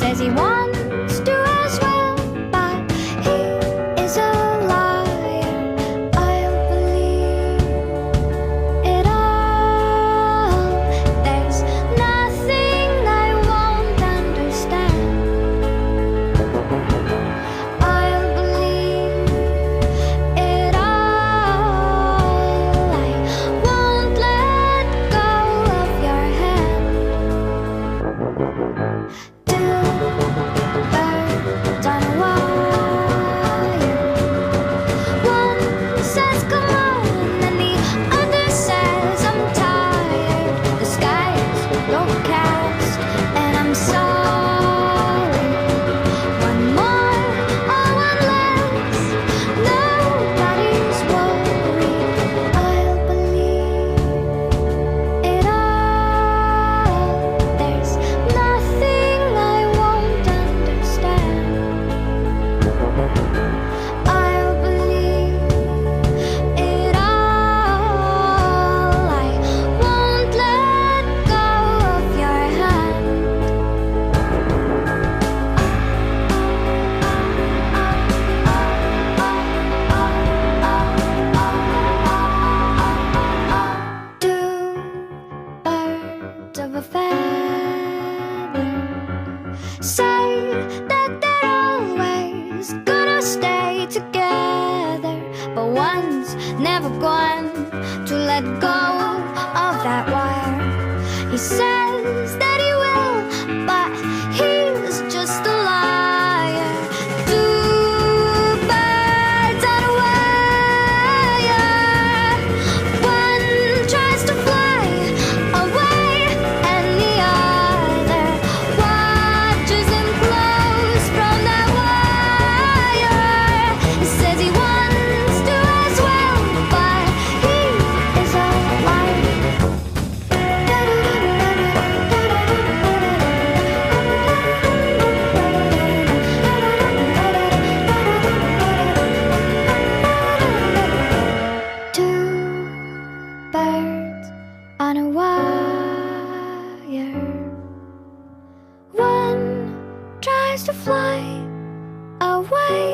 says he wants to as well, but he is a liar. I'll believe it all. There's nothing I won't understand. I'll believe it all. I won't let go of your hand. Two birds on a wire. One says come on, and the other says I'm tired. The sky's overcast, and I'm sorry. One more or one less, nobody's worried. I'll believe it all. There's nothing I won't understand. I'll believe it all. I won't let go of your hand. Two birds of a feather say that they're always gonna stay together, but one's never going to let go of that wire. He says that he will, but he's just a liar. Two birds on a wire. One tries to fly away, and the other watches him close from that wire. He says he wants to as well, but he is a liar. Two birds on a wire. One tries to fly away,